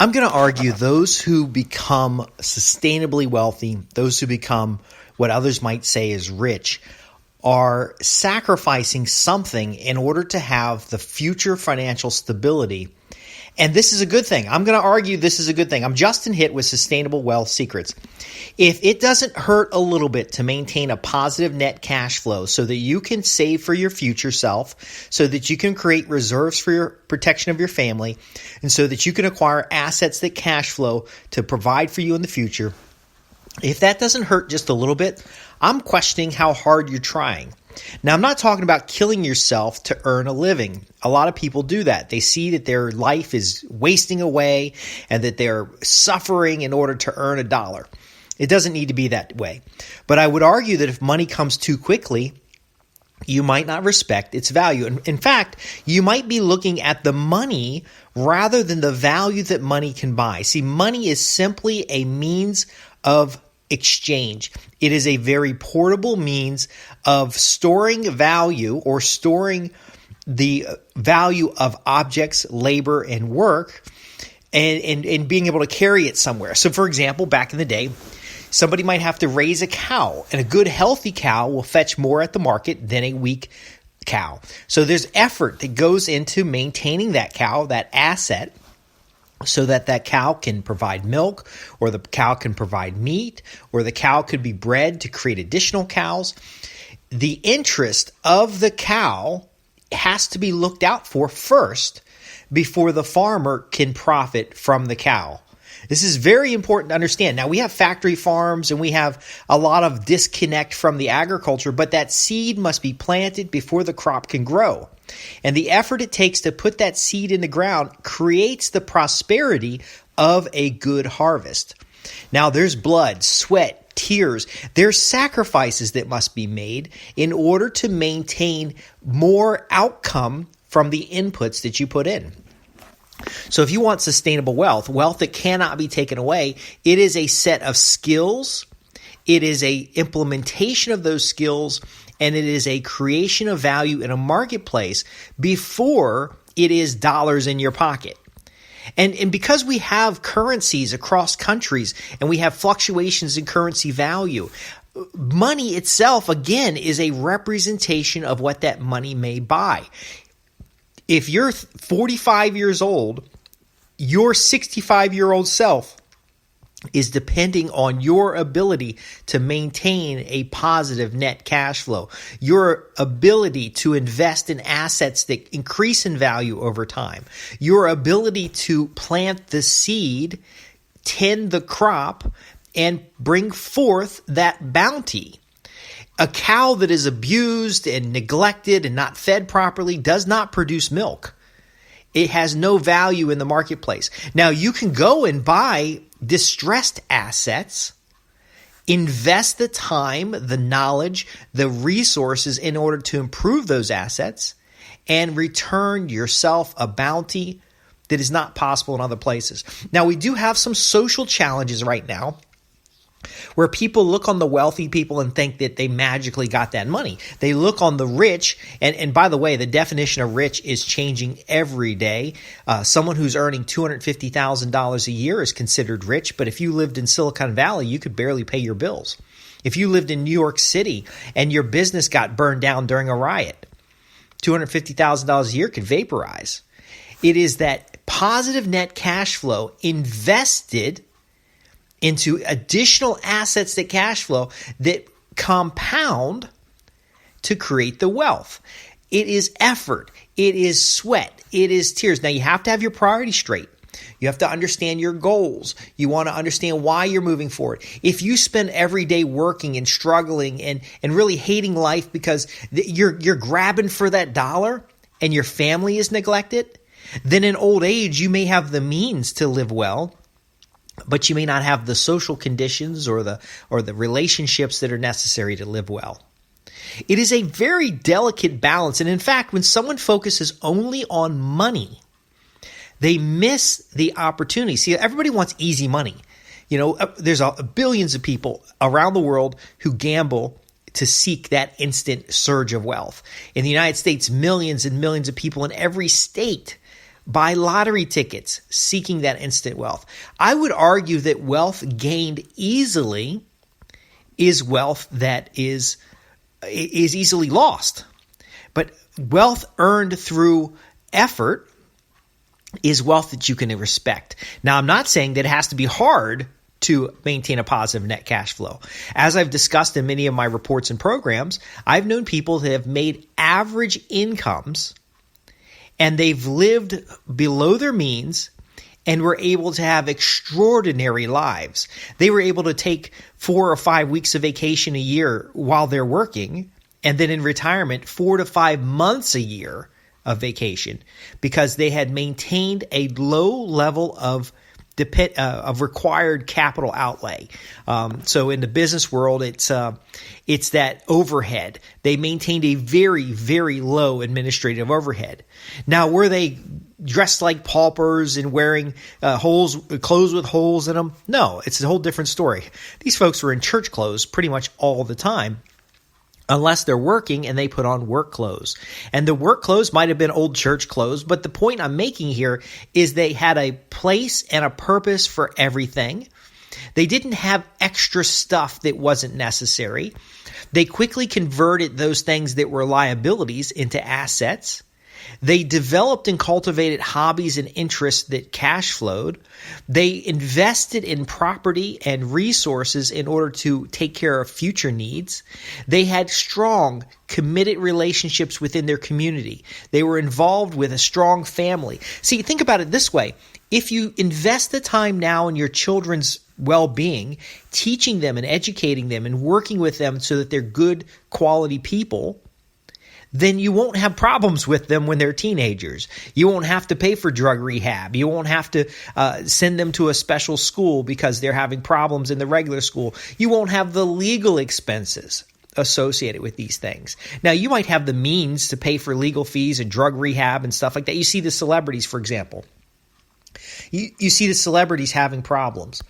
I'm going to argue those who become sustainably wealthy, those who become what others might say is rich, are sacrificing something in order to have the future financial stability. And this is a good thing. I'm going to argue this is a good thing. I'm Justin Hitt with Sustainable Wealth Secrets. If it doesn't hurt a little bit to maintain a positive net cash flow so that you can save for your future self, so that you can create reserves for your protection of your family, and so that you can acquire assets that cash flow to provide for you in the future, if that doesn't hurt just a little bit, I'm questioning how hard you're trying. Now, I'm not talking about killing yourself to earn a living. A lot of people do that. They see that their life is wasting away and that they're suffering in order to earn a dollar. It doesn't need to be that way. But I would argue that if money comes too quickly, you might not respect its value. In fact, you might be looking at the money rather than the value that money can buy. See, money is simply a means of exchange. It is a very portable means of storing value or storing the value of objects, labor, and work, and being able to carry it somewhere. So, for example, back in the day, somebody might have to raise a cow, and a good healthy cow will fetch more at the market than a weak cow. So there's effort that goes into maintaining that cow, that asset, so that that cow can provide milk, or the cow can provide meat, or the cow could be bred to create additional cows. The interest of the cow has to be looked out for first before the farmer can profit from the cow. This is very important to understand. Now, we have factory farms and we have a lot of disconnect from the agriculture, but that seed must be planted before the crop can grow. And the effort it takes to put that seed in the ground creates the prosperity of a good harvest. Now, there's blood, sweat, tears. There's sacrifices that must be made in order to maintain more outcome from the inputs that you put in. So if you want sustainable wealth, wealth that cannot be taken away, it is a set of skills, it is a implementation of those skills, and it is a creation of value in a marketplace before it is dollars in your pocket. And because we have currencies across countries and we have fluctuations in currency value, money itself, again, is a representation of what that money may buy. If you're 45 years old, your 65-year-old self is depending on your ability to maintain a positive net cash flow, your ability to invest in assets that increase in value over time, your ability to plant the seed, tend the crop, and bring forth that bounty. A cow that is abused and neglected and not fed properly does not produce milk. It has no value in the marketplace. Now, you can go and buy distressed assets, invest the time, the knowledge, the resources in order to improve those assets, and return yourself a bounty that is not possible in other places. Now, we do have some social challenges right now where people look on the wealthy people and think that they magically got that money. They look on the rich, and by the way, the definition of rich is changing every day. Someone who's earning $250,000 a year is considered rich, but if you lived in Silicon Valley, you could barely pay your bills. If you lived in New York City and your business got burned down during a riot, $250,000 a year could vaporize. It is that positive net cash flow invested into additional assets that cash flow that compound to create the wealth. It is effort. It is sweat. It is tears. Now, you have to have your priorities straight. You have to understand your goals. You want to understand why you're moving forward. If you spend every day working and struggling and really hating life because you're grabbing for that dollar and your family is neglected, then in old age, you may have the means to live well, but you may not have the social conditions or the relationships that are necessary to live well. It is a very delicate balance. And in fact, when someone focuses only on money, they miss the opportunity. See, everybody wants easy money. You know, there's billions of people around the world who gamble to seek that instant surge of wealth. In the United States, millions and millions of people in every state buy lottery tickets seeking that instant wealth. I would argue that wealth gained easily is wealth that is easily lost. But wealth earned through effort is wealth that you can respect. Now, I'm not saying that it has to be hard to maintain a positive net cash flow. As I've discussed in many of my reports and programs, I've known people that have made average incomes and they've lived below their means and were able to have extraordinary lives. They were able to take 4 or 5 weeks of vacation a year while they're working, and then in retirement, 4 to 5 months a year of vacation, because they had maintained a low level of required capital outlay. So in the business world, it's that overhead. They maintained a very, very low administrative overhead. Now, were they dressed like paupers and wearing clothes with holes in them? No, it's a whole different story. These folks were in church clothes pretty much all the time, unless they're working and they put on work clothes. And the work clothes might have been old church clothes, but the point I'm making here is they had a place and a purpose for everything. They didn't have extra stuff that wasn't necessary. They quickly converted those things that were liabilities into assets. They developed and cultivated hobbies and interests that cash flowed. They invested in property and resources in order to take care of future needs. They had strong, committed relationships within their community. They were involved with a strong family. See, think about it this way. If you invest the time now in your children's well-being, teaching them and educating them and working with them so that they're good quality people, then you won't have problems with them when they're teenagers. You won't have to pay for drug rehab. You won't have to send them to a special school because they're having problems in the regular school. You won't have the legal expenses associated with these things. Now, you might have the means to pay for legal fees and drug rehab and stuff like that. You see the celebrities, for example. You see the celebrities having problems.